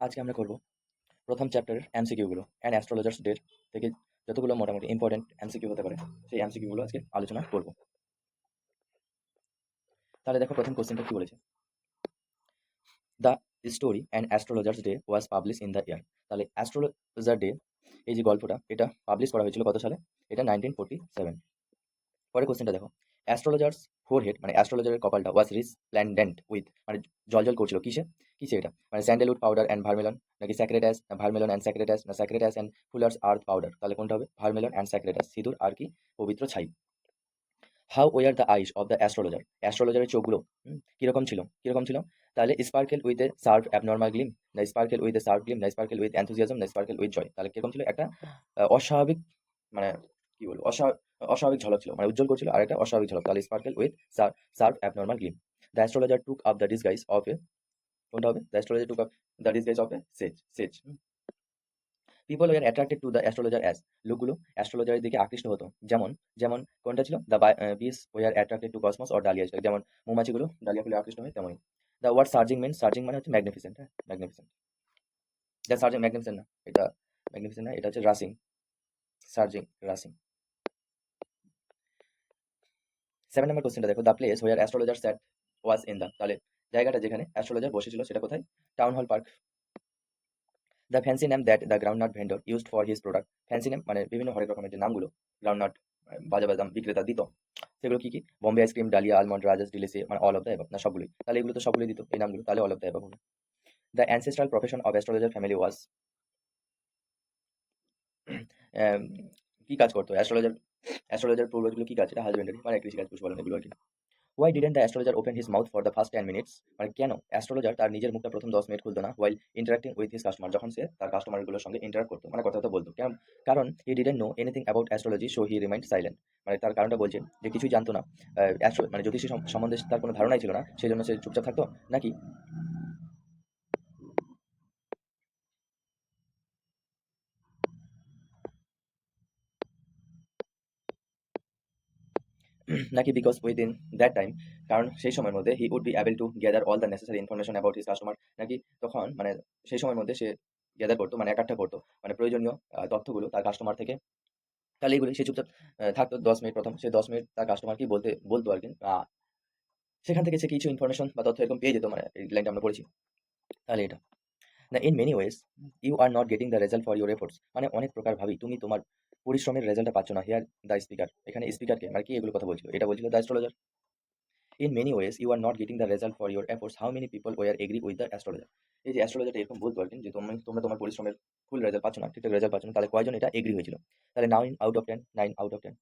আজকে আমরা করব প্রথম চ্যাপ্টারের এমসিকিউ গুলো অ্যান্ড অ্যাস্ট্রোলজার্স ডে থেকে যতগুলো মোটামুটি ইম্পর্টেন্ট এমসিকিউ হতে পারে সেই এমসিকিউ গুলো আজকে আলোচনা করব। তাহলে দেখো প্রথম কোশ্চেনটা কি বলেছে, the story and astrologers day was publish in the year. তাহলে অ্যাস্ট্রোলজার ডে এই যে গল্পটা এটা পাবলিশ করা হয়েছিল কত সালে? এটা 1947। পরে কোশ্চেনটা দেখো, অ্যাস্ট্রোলজার্স ফোরহেড মানে অ্যাস্ট্রোলজারের কপালটা ওয়াজ রিসপ্ল্যান্ডেন্ট উইথ মানে জলজল করছিল কিসে? কিসে এটা? মানে স্যান্ডেলউড পাউডার অ্যান্ড ভার্মেলন, নাকি স্যাক্রেটাস না ভার্মেলন অ্যান্ড স্যাক্রেটাস, না স্যাক্রেটাস অ্যান্ড ফুলার্স আর্থ পাউডার? তাহলে কোনটা হবে? ভার্মেলন অ্যান্ড স্যাক্রেটাস, সিঁদুর আর কি পবিত্র ছাই। How were the eyes of the astrologer, অ্যাস্ট্রোলজারের চোখগুলো কিরকম ছিল? কিরকম ছিল? তাহলে sparkle with a serve abnormal gleam, না sparkle with a serve gleam, না স্পার্কেল উইথ এনথুজিয়াজম, না স্পার্কেল উইথ জয়? তাহলে কিরকম ছিল? একটা অস্বাভাবিক মানে কি বলবো অস্বাভাবিক ঝলক ছিল, মানে উজ্জ্বল করছিল, আর একটা অস্বাভাবিক ঝলক। তাহলে sparkle with serve abnormal gleam. The astrologer took up the disguise of a, কোনটা হবে? The astrologer took up the disguise of a sage. People were attracted to the astrologer as, লোকগুলো অ্যাস্ট্রোলজারের দিকে আকৃষ্ট হতো যেমন, যেমন কোনটা ছিল? The bees were attracted to cosmos or dahlia, যেমন মৌমাছিগুলো ডালিয়া ফুলে আকৃষ্ট হয় তেমনই। The word surging means, surging মানে হচ্ছে ম্যাগনিফিসেন্ট, হ্যাঁ ম্যাগনিফিসেন্ট। দ্য সার্জিং ম্যাগনিফিসেন্ট না, এটা ম্যাগনিফিসেন্ট না, এটা হচ্ছে রাসিং, সার্জিং রাসিং। 7 নম্বর কোশ্চেনটা দেখো, the place where astrologer sat was in the, তাহলে জায়গাটা যেখানে অ্যাস্ট্রোলজার বসেছিল সেটা কোথায়? Town hall park. The fancy name that the groundnut vendor used for his product, fancy name মানে বিভিন্ন হরেক রকমের যে নামগুলো গ্রাউন্ডনাট বাজা বাদাম বিক্রেতা দিত, সেগুলো কি কি? বোম্বে আইসক্রিম, ডালিয়া, আলমন্ড, রাজাস, ডিলিসি, মানে অল অফ দ্য অ্যাবাভ, না সবগুলোই? তাহলে এগুলো তো সবগুলোই দিত এই নামগুলো, তাহলে অল অফ দ্য অ্যাবাভ হবে। The ancestral profession of astrologer family was, কি কাজ করতো অ্যাস্ট্রোলজার? অ্যাস্ট্রোলজার পূর্বজগুলো কি কাজ? এটা হাজবেন্ডারি মানে কৃষিকাজ পশুপালন এগুলো আর কি। Why didn't the astrologer open his mouth for the first 10 minutes, মানে কেন অ্যাস্ট্রোলজার তার নিজের মুখটা প্রথম 10 মিনিট খুলতো না? ওয়াইল ইন্টারাক্টিং উইথ হিজ কাস্টমার, যখন সে তার কাস্টমারগুলোর সঙ্গে ইন্টারাক্ট করতো, মানে কথা তো বলতো কেন? কারণ he didn't know anything about astrology so he remind silent, মানে তার কারণটা বলছে যে কিছুই জানতো না, মানে জ্যোতিষী সম্বন্ধে তার কোনো ধারণাই ছিল না, সেই জন্য সে চুপচাপ থাকতো নাকি? নাকি বিকজ উইদিন দ্যাট টাইম, কারণ সেই সময়ের মধ্যে he would be able to gather all the necessary information about his customer, নাকি তখন মানে সেই সময়ের মধ্যে সে গ্যাদার করতো মানে একাঠা করতো মানে প্রয়োজনীয় তথ্যগুলো তার কাস্টমার থেকে। তাহলে এগুলি সে চুপচাপ থাকতো 10 মিনিট, প্রথম সে 10 মিনিট তার কাস্টমার কি বলতে বলতো আর কি, সেখান থেকে সে কিছু ইনফরমেশন বা তথ্য এরকম পেয়ে যেত, মানে এই লাইনটা আমরা পড়েছি। তাহলে এটা না, in many ways you are not getting the result for your efforts, মানে অনেক প্রকার ভাবেই তুমি তোমার পরিশ্রমের রেজাল্টটা পাচ্ছ না। হিয়ার দ্য স্পিকার, এখানে স্পিকারকে মানে কি এগুলো কথা বলছিল? এটা বলছিল the astrologer. In many ways you are not getting the result for your efforts, how many people were agree with the astrologer. এই যে অ্যাস্ট্রোলজারটা এরকম বলতো আর কি যে তোমরা তোমার পরিশ্রমের ফুল রেজাল্ট পাচ্ছ না, ঠিকঠাক রেজাল্ট পাচ্ছ না, তাহলে কয়জন এটা এগ্রি হয়েছিল? তাহলে 9 out of 10, 9 out of 10।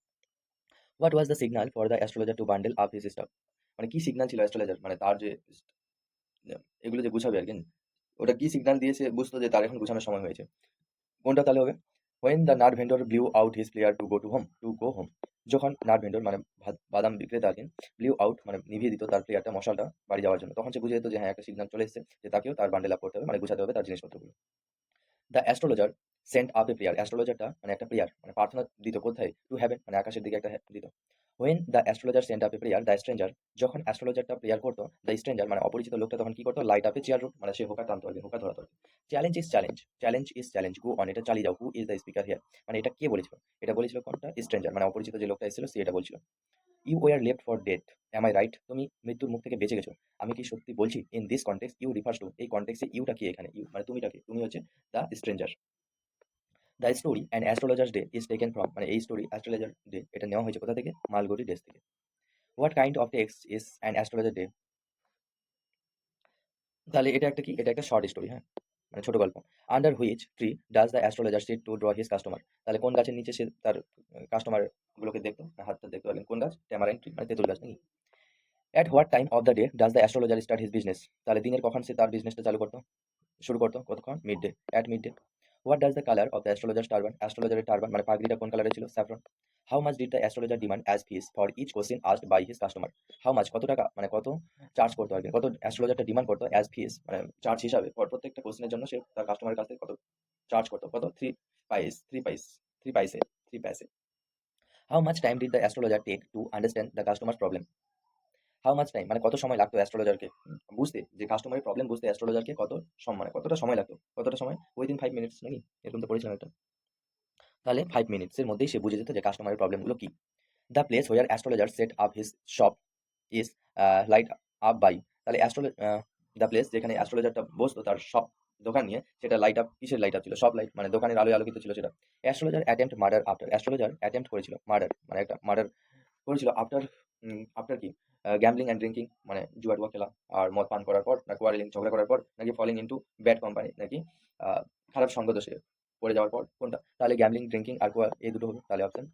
What was the signal for the astrologer to bundle up his stuff, মানে কি সিগন্যাল ছিল অ্যাস্ট্রোলজার মানে তার যে এগুলো যে গুছাবে আর কি, ওটা কি সিগন্যাল দিয়েছে বুঝতো যে তার এখন গুছানোর সময় হয়েছে? কোনটা তাহলে হবে? When the nut vendor blew out his player to go home, যখন নাট ভেন্ডর মানে বাদাম বিক্রেতা আর কি ব্লিউ আউট মানে নিভিয়ে দিত তার প্লেয়ারটা মশালটা বাড়ি যাওয়ার জন্য, তখন সে বুঝে যেত যে হ্যাঁ একটা সিগন্যাল চলে এসেছে যে তাকেও তার বান্ডেল আপ করতে হবে, মানে গুছাতে হবে তার জিনিসপত্রগুলো। The astrologer sent up a player, অ্যাস্ট্রোলজারটা মানে একটা প্লেয়ার মানে প্রার্থনা দিত কোথায়? টু হেভেন মানে আকাশের দিকে একটা দিত। When the astrologer sent up a player the stranger, যখন অ্যাস্ট্রোলজারটা প্রেয়ার করতো দ্য স্ট্রেঞ্জার মানে অপরিচিত লোকটা তখন কি করতো? লাইট আপে চেয়ার রুট মানে সে হোকা টানতো আর কি, হোকা ধরাতো। চ্যালেঞ্জ গো অন, এটা চালিয়ে যাও। Who is the speaker here, মানে এটা কে বলেছিল? এটা বলেছিল কোনটা? স্ট্রেঞ্জার মানে অপরিচিত যে লোকটা এসেছিল সে এটা বলছিল। You were left for dead, am I right, তুমি মৃত্যুর মুখ থেকে বেঁচে গেছো, আমি কি সত্যি বলছি? In this context you refers to, এই কনটেক্সটে ইউটা কি এখানে? ইউ মানে তুমিটা কি? তুমি হচ্ছে the stranger. The story and astrologers day is taken from, মানে এই স্টোরি অ্যাস্ট্রোলজার ডে এটা নেওয়া হয়েছে কোথা থেকে? মালগুড়ি দেশ থেকে। What kind of text is an astrologer day, তাহলে এটা একটা কি? এটা একটা শর্ট স্টোরি, হ্যাঁ মানে ছোট গল্প। Under which tree does the astrologer sit to draw his customer, তাহলে কোন গাছের নিচে সে তার কাস্টমার গুলোকে দেখতো, হাতটা দেখতে পারলেন কোন গাছ? ট্যামারাইন ট্রি মানে তেঁতুল গাছ নাকি? At what time of the day does the astrologer start his business, তাহলে দিনের কখন সে তার বিজনেসটা চালু করতো, শুরু করতো? কতক্ষণ? Midday, at midday. What does the colour of the astrologer turban, অ্যাস্ট্রোলজারের টার্বান মানে পাগড়িটা কোন কালারে ছিল? Saffron. How much did the astrologer demand as fees for each question asked by his customer, how much কত টাকা মানে কত চার্জ করতো আর কি, কত অ্যাস্ট্রোলজারটা ডিমান্ড করতো অ্যাজ ফিস মানে চার্জ হিসাবে প্রত্যেকটা কোশ্চেনের জন্য সে তার কাস্টমারের কাছ থেকে কত চার্জ করতো? কত? 3 pies, 3 pies, 3 paise, 3 paise. How much time did the astrologer take to understand the customer's problem, how much time মানে কত সময় লাগতো অ্যাস্ট্রোলজারকে বুঝতে, যে কাস্টমারের প্রবলেম বুঝতে অ্যাস্ট্রোলজারকে কত মানে কতটা সময় লাগতো, কতটা সময়, উইদিন 5 মিনিটস নাকি এরকম তো পড়েছিলাম একটা। তাহলে 5 মিনিটসের মধ্যেই সে বুঝে যেত যে কাস্টমারের প্রবলেমগুলো কি। The place where astrologer set up his shop is light up by, তাহলে দ্য প্লেস যেখানে অ্যাস্ট্রোলজারটা বসতো তার শপ দোকান নিয়ে, সেটা লাইট আপ, কিসের লাইট আপ ছিল, সব লাইট মানে দোকানের আলোয় আলোকিত ছিল সেটা। Astrologer attempt murder after, astrologer attempt করেছিল মার্ডার মানে একটা মার্ডার করেছিল আফটার, আফটার কি গ্যাম্বলিং অ্যান্ড ড্রিঙ্কিং মানে জুয়া টুয়া খেলা আর মদ পান করার পর, না কোয়ারেলিং ঝগড়া করার পর, নাকি ফলিং ইনটু ব্যাড কোম্পানি, নাকি খারাপ সঙ্গ দোষে পড়ে যাওয়ার পর, কোনটা? তাহলে গ্যাম্বলিং ড্রিঙ্কিং আর কোয়া এই দুটো হবে, তাহলে অপশন।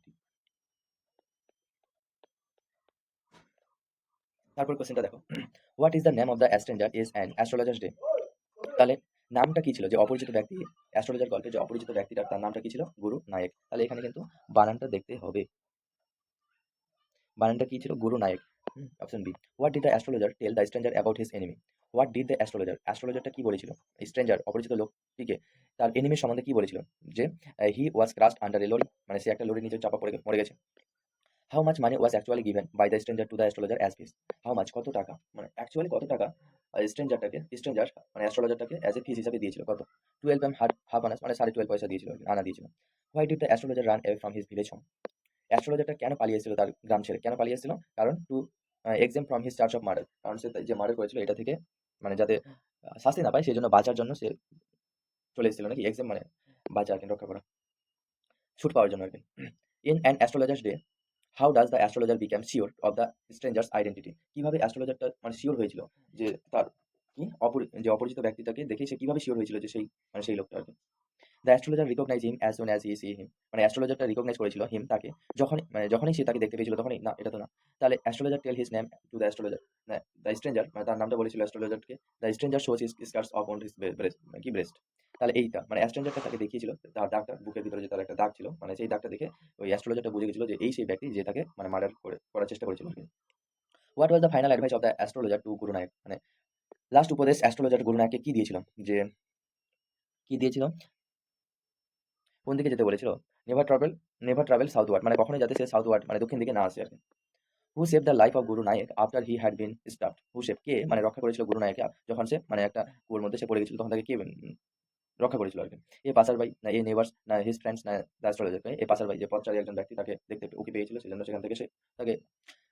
তারপর কোশ্চেনটা দেখো, what is the name of the stranger is an astrologers day, তাহলে নামটা কি ছিল যে অপরিচিত ব্যক্তি, অ্যাস্ট্রোলজার গল্পে যে অপরিচিত ব্যক্তিটার তার নামটা কি ছিল? গুরু নায়ক। তাহলে এখানে কিন্তু বানানটা দেখতে হবে, বানানটা কি ছিল? Guru Nayak. Option B. What did the astrologer tell the stranger about his enemy, what did the astrologer, অ্যাস্ট্রোলজারটা কি বলেছিল স্ট্রেঞ্জার অপরিচিত লোকটিকে তার এনিমির সম্বন্ধে কি বলেছিল? যে he was crushed under a lorry, মানে সে একটা লরির নিচে চাপা পড়ে মরে গেছে। How much money was actually given by the stranger to the astrologer as fees, how much কত টাকা, মানে অ্যাকচুয়ালি কত টাকা স্ট্রেঞ্জার মানে অ্যাস্ট্রোলজারটাকে অ্যাজ এ ফিস হিসাবে দিয়েছিল, কত? 12 হাফ আনাস মানে 12.5 পয়সা দিয়েছিল, আনা দিয়েছিল। Why did the astrologer run away from his village home, অ্যাস্ট্রোলজারটা কেন পালিয়েছিল তার গ্রাম ছেড়ে, কেন পালিয়েছিল? কারণ to exempt from his charge of murder, কারণ সে যে মার্ডার করেছিল এটা থেকে মানে যাতে শাস্তি না পায় সেই জন্য বাঁচার জন্য সে চলে এসেছিল, নাকি এক্সেম মানে বাঁচা আর কি, রক্ষা করা, ছুট পাওয়ার জন্য আর কি। In an astrologers day how does the astrologer become sure of the strangers identity, কিভাবে অ্যাস্ট্রোলজারটা মানে শিওর হয়েছিল যে তার কি যে অপরিচিত ব্যক্তিটাকে দেখে সে কিভাবে শিওর হয়েছিল যে সেই মানে সেই লোকটা আর কি। The astrologer recognize him as soon as he see him, মানে অ্যাস্ট্রোলজারটা রিকগনাইজ করেছিল হিম তাকে, যখনই সে তাকে দেখতে পেয়েছিল তখনই, না এটা তো না। তাহলে astrologer tell his name to the astrologer, the stranger মানে তার নামটা বলেছিল অ্যাস্ট্রোলজারকে, the stranger shows his scars of on his breast কি ব্রেস্ট, তাহলে এইটা মানে অ্যাস্ট্রেঞ্জারটা তাকে দেখিয়েছিল তার দাগটা বুকের ভিতরে, যে তার একটা দাগ ছিল, মানে সেই দাগটা দেখে ওই অ্যাস্ট্রোলজারটা বুঝে গেছিল যে এই সেই ব্যক্তি যে তাকে মানে মার্ডার করার চেষ্টা করেছিল। What was the final advice of the astrologer to Guru Nayak, মানে লাস্ট উপদেশ অ্যাস্ট্রোলজার গুরু নায়ককে কি দিয়েছিল, যে কি দিয়েছিল, কোন দিকে যেতে বলেছিল? নেভার ট্রাভেল, নেভার ট্রাভেল সাউথওয়ার্ড, মানে কখনোই যাতে সে সাউথওয়ার্ড মানে দক্ষিণ দিকে না আসে আর কি। Who save the life of Guru Nayak after he had been stabbed, who save কে মানে রক্ষা করেছিল গুরু নায়ককে যখন সে মানে একটা কুয়োর মধ্যে সে পড়ে গেছিল, তখন তাকে কে রক্ষা করেছিল আর কি। এ পাসার বাই না এ নেভার্স না হিজ ফ্রেন্ডস না the astrologer, a passer by যে পথচারী একজন ব্যক্তি তাকে দেখতে উকি পেয়েছিল সেজন্য সেখান থেকে সে তাকে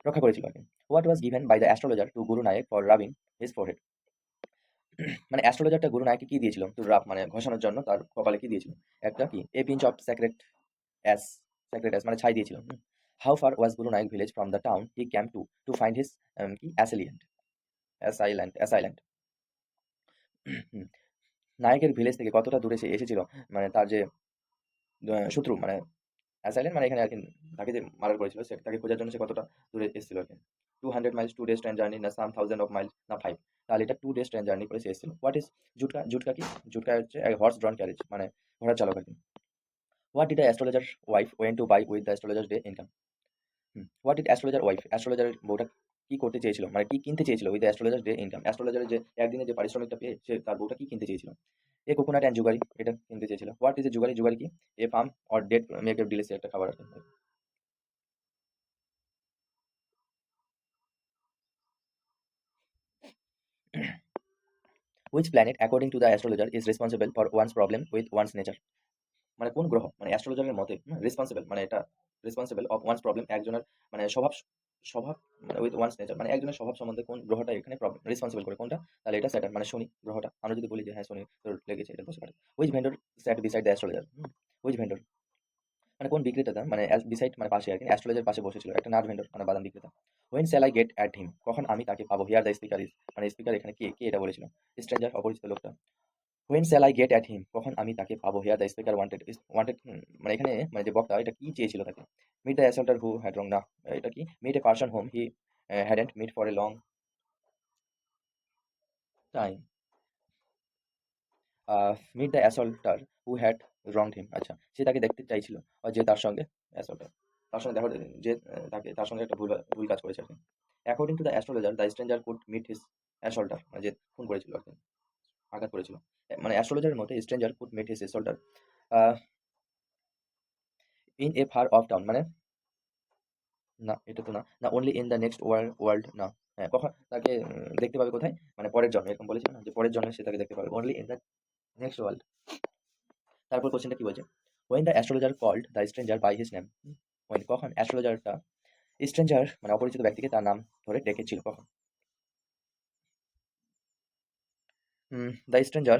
রক্ষা করেছিল আর কি। What was given by the astrologer to Guru Nayak for rubbing his forehead, মানে অ্যাস্ট্রোলজারটা গুরু নায়ককে কি দিয়েছিল টু রাব মানে ঘষানোর জন্য তার কপালে কি দিয়েছিল? একটা কি a pinch of ash sacred ash মানে ছাই দিয়েছিল। How far was Guru Nayak village from the town he came to find his কি অ্যাসাইল্যান্ড, নায়কের ভিলেজ থেকে কতটা দূরে সে এসেছিল, মানে তার যে শত্রু মানে অ্যাসাইল্যান্ড মানে এখানে আর কি তাকে যে মার্ডার করেছিল সে তাকে খোঁজার জন্য সে কতটা দূরে এসেছিল আর কি। 200 মাইলস 2 ডেজ ট্রেন জার্নি না সাম থাউজেন্ড অফ মাইলস না 5, তাহলে এটা 2 ডেজ ট্রেন জার্নি করে সে এসেছিল। হোয়াট ইজ জুটকা, জুটকা কি? জুটকা হচ্ছে হর্স ড্রন ক্যারেজ মানে ঘোড়ার চালক আর কি। What did the astrologer wife want to buy with the astrologer day income, what did astrologer wife, অ্যাস্ট্রোলজারের বউটা কি করতে চেয়েছিল মানে কি কিনতে চেয়েছিল with the astrologer day income, অ্যাস্ট্রোলজারের যে একদিনে যে পারিশ্রমিকটা পেয়ে সে তার বউটা কি কিনতে চেয়েছিল? এ কোকোনাট অ্যান্ড জুগারি, এটা কিনতে চেয়েছিল। What is a jaggery, jaggery কি? A form or date make a delicacy একটা খাবার আর কি। Which planet according to the astrologer is responsible for one's problem with one's nature, মানে কোন গ্রহ মানে অ্যাস্ট্রোলজারের মতে রেসপন্সিবল মানে এটা রেসপন্সিবল অফ ওয়ান্স প্রবলেম একজনের মানে স্বভাব মানে উইথ ওয়ান্স নেচার মানে একজনের স্বভাব সম্বন্ধে কোন গ্রহটা এখানে প্রবলেম রেসপন্সিবল করে কোনটা? তাহলে এটা স্যাটার্ন মানে শনি গ্রহটা। আমরা যদি বলি যে হ্যাঁ শনি তোর লেগেছে এটা বলতে পারে। Which vendor sat beside the astrologer, which vendor মানে কোন বিক্রেতা মানে বিসাইড মানে পাশে আর কি অ্যাস্ট্রোলজার পাশে বসেছিল একটা নাট ভেন্ডর মানে বাদাম বিক্রেতা। When shall I get at him, কখন আমি তাকে পাবো? হিয়ার দ্য স্পিকার ইজ মানে স্পিকার এখানে কে কে এটা বলেছিল? স্ট্রেঞ্জার অপরিচিত লোকটা। When shall I get at him, কখন আমি তাকে পাবো? হিয়ার দ্য স্পিকার ওয়ান্টেড মানে এখানে মানে যে বক্তা এটা কি চেয়েছিল তাকে? Meet the assaulter who had wrong না, এটা কি meet a person whom he hadn't met for a long time, meet the assaulter who had wronged him, আচ্ছা সে তাকে দেখতে চাইছিল যে তার সঙ্গে অ্যাসল্টার তার সঙ্গে দেখা যে তাকে তার সঙ্গে একটা ভুল ভুল কাজ করেছে আর কি। According to the astrologer the stranger could meet his assaulter মানে যে খুন করেছিল আর কি আঘাত করেছিল, মানে অ্যাস্ট্রোলজারের মতে stranger could meet his assaulter in a far off town মানে না এটা তো না, না only in the next world না হ্যাঁ, কখন তাকে দেখতে পাবে কোথায়? মানে পরের জন্মে, এরকম বলেছিল না? যে পরের জন্মে সে তাকে দেখতে পাবে। only in the next world। তারপর কোশ্চেনটা কি বলছে? when the astrologer called the stranger by his name। when কখন অ্যাস্ট্রোলজারটা স্ট্রেঞ্জার মানে অপরিচিত ব্যক্তিকে তার নাম ধরে ডেকেছিল কখন? দ্য স্ট্রেঞ্জার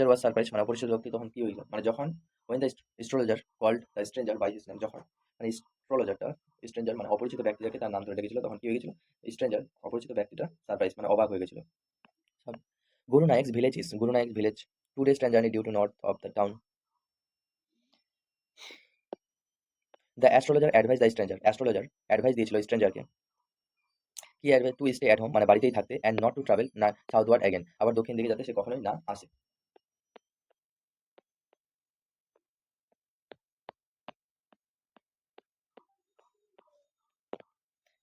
ওয়াজ সারপ্রাইজ মানে অপরিচিত ব্যক্তি তখন কি হইল? মানে যখন when the astrologer called the stranger by his name, যখন মানে অ্যাস্ট্রোলজারটা স্ট্রেঞ্জার মানে অপরিচিত ব্যক্তিটাকে তার নাম ধরে ডেকেছিল তখন কি হয়ে গেছিল? স্ট্রেঞ্জার অপরিচিত ব্যক্তিটা সারপ্রাইজ মানে অবাক হয়ে গেছিল। Guru Nayak's village 2 days train journey due to north of the town। The astrologer advised the stranger। Astrologer advice দিয়েছিল স্ট্রেঞ্জারকে। কি advice? To stay at home মানে বাড়িতেই থাকতে অ্যান্ড নট টু ট্রাভেল না সাউথওয়ার্ড অ্যাগেন, আবার দক্ষিণ দিকে যাতে সে কখনোই না আসে।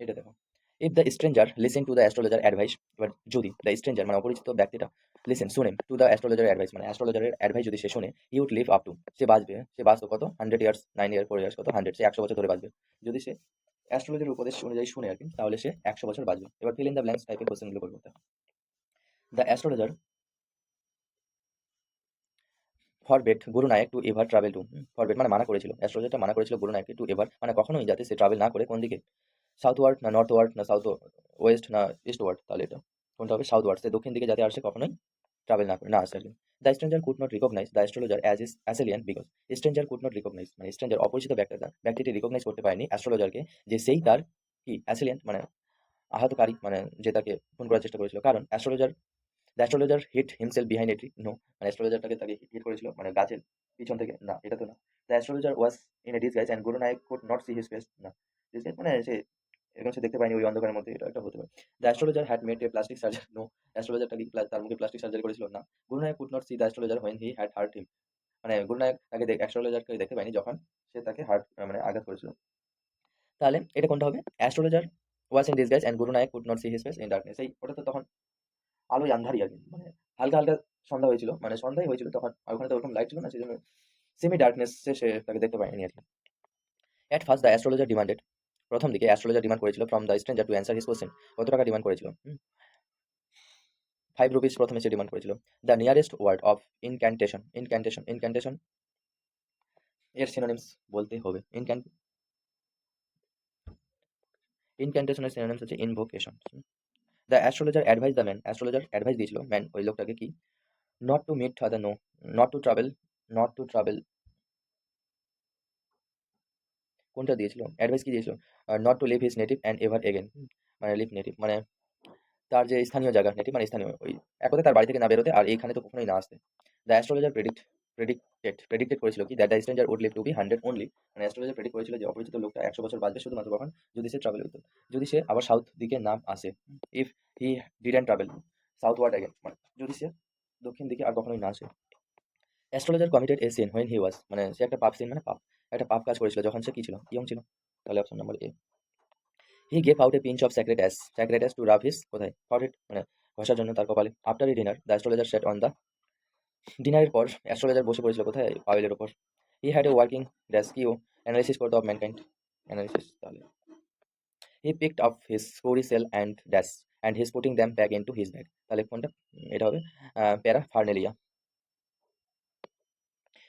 এটা দেখো, if the stranger listen to the astrologer advice, এবার যদি দ্য স্ট্রেঞ্জার মানে অপরিচিত ব্যক্তিটা লিসেন শুনে টু দ্য অ্যাস্ট্রোলজার অ্যাডভাইস মানে অ্যাস্ট্রোলজারের অ্যাডভাইস যদি সে শুনে, he would live up to সে বাঁচবে, সে বাঁচবে কত 100 ইয়ার্স, 9 ইয়ার 4 ইয়ার্স কত 100, সে 100 বছর ধরে বাঁচবে যদি সে অ্যাস্ট্রোলজারের উপদেশ অনুযায়ী শুনে আর কি, তাহলে সে 100 বছর বাঁচবে। এবার ফিল ইন দ্য ব্ল্যাঙ্কস টাইপের কোশ্চেনগুলো করবো। The astrologer forbade Guru Nayak to ever travel to. Forbade মানে মানা করেছিল, অ্যাস্ট্রোলজারটা মানা করেছিল গুরু নায়ককে টু এভার মানে কখনোই যাতে সে ট্রাভেল না করে কোন দিকে? সাউথওয়ার্ড না নর্থওয়ার্ড না সাউথ ওয়েস্ট না ইস্টওয়ার্ড, তাহলে এটা কোনটা হবে? সাউথওয়ার্ড, সে দক্ষিণ দিকে যাতে আসে কখনোই ট্রাভেল না করে না আসে আর কি। The stranger could not recognise the astrologer as is assailant because. Stranger could not recognise মানে স্ট্রেঞ্জার অপরিচিত ব্যক্তিটি রিকগনাইজ করতে পারেনি অ্যাস্ট্রোলজারকে যে সেই তার কি অ্যাসেলিয়ান মানে আহতকারী মানে যে তাকে খুন করার চেষ্টা করেছিল। কারণ the astrologer hid himself behind a tree no মানে অ্যাস্ট্রোলজারটাকে তাকে হিট করেছিল মানে গাছের পিছন থেকে না, এটা তো না। The astrologer was in a disguise and Guru Nayak could not see his face না, ডিসগাইজ মানে সে এখন সে দেখতে পায়নি ওই অন্ধকারের মধ্যে, এটা একটা হতে পারে। The astrologer had made a plastic surgery no অ্যাস্ট্রোলজারটা কি তার মুখে প্লাস্টিক সার্জারি করেছিল না। Guru Nayak could not see the astrologer when he had hurt him মানে গুরু নায়ক তাকে অ্যাস্ট্রোলজারকে দেখতে পায়নি যখন সে তাকে হার্ট মানে আঘাত করেছিল। তাহলে এটা কোনটা হবে? Astrologer was in disguise and Guru Nayak could not see his face in darkness, এই ওটা তো তখন আলোয় আন্ধারি আর কি, মানে হালকা হালকা সন্ধ্যা হয়েছিল মানে সন্ধ্যাই হয়েছিল তখন, আর ওখানে তো ওরকম লাইট ছিল না, সেই জন্য সেমি ডার্কনেস সে তাকে দেখতে পায়নি আর কি। At first the astrologer demanded, প্রথম দিকে অ্যাস্ট্রোলজার ডিমান্ড করেছিল from the stranger to answer his question, কত টাকা ডিমান্ড করেছিল? 5 রুপিস প্রথমে সে ডিমান্ড করেছিল। The nearest word of incantation, incantation এর সিনোনিমস বলতে হবে। ইনক্যান্টেশনের সিনোনিমস হচ্ছে invocation. The astrologer advice the man, astrologer advice দিয়েছিল ম্যান ওই লোকটাকে কি? Not to meet other no, not to travel, not to travel কোনটা দিয়েছিল? অ্যাডভাইস কি দিয়েছিল? Not to leave his native and ever again, মানে লিভ নেটিভ মানে তার যে স্থানীয় জায়গা, নেটিভ মানে স্থানীয়, ওই এক কথায় তার বাড়ি থেকে না বেরোতে আর এইখানে তো কখনোই না আসতে। দ্য অ্যাস্ট্রোলজার প্রেডিক্টেড করেছিল কি? That the stranger would live to be 100 only, মানে অ্যাস্ট্রোলজার প্রেডিক্ট করেছিল যে অপরিচিত লোকটা 100 বছর বাঁচবে শুধুমাত্র কখন? যদি সে ট্রাভেল হতো, যদি সে আবার সাউথ দিকে না আসে। If he didn't travel southward again মানে যদি সে দক্ষিণ দিকে আর কখনোই না আসে। Astrologer committed a sin when he was মানে সে একটা পাপ সিন মানে পাপ, একটা পাপ কাজ করেছিল যখন সে কি ছিল? ইয়ং ছিল। তাহলে option number A. He gave out a pinch of sacred ash to rub his কোথায়? ফরহেড মানে ঘষার জন্য তার কপালে। After a dinner the astrologer sat on the, ডিনারের পর অ্যাস্ট্রোলজার বসে পড়েছিল কোথায়? পাওয়েলের উপর। He had a working desk, কি ও অ্যানালাইসিস করতো অফ ম্যানকাইন্ড, অ্যানালাইসিস। তাহলে he picked up his story sell and dash and his putting them back into his bag, তাহলে কোনটা? এটা হবে paraphernalia.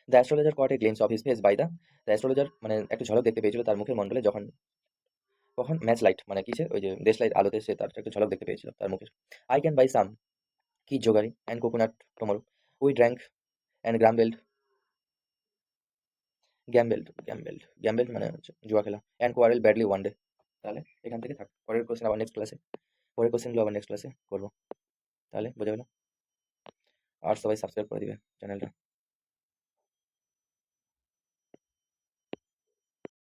The astrologer caught a glimpse of his face by the astrologer মানে একটা ঝলক দেখতে পেয়েছিল তার মুখের মণ্ডলে যখন কখন? ম্যাচ লাইট মানে কিসে? ওই যে দেশ লাইট আলোতে সে তার একটা ঝলক দেখতে পেয়েছিল তার মুখের। আই ক্যান বাই সাম কি jaggery and coconut tomorrow, we drank and gambled মানে হচ্ছে জুয়া খেলা, and quarrel badly one day. তাহলে এখান থেকে থাক, পরের কোশ্চেন আবার নেক্সট ক্লাসে, পরের কোশ্চেনগুলো আবার নেক্সট ক্লাসে করবো। তাহলে বোঝা গেল? আর সবাই সাবস্ক্রাইব করে দিবে চ্যানেলটা।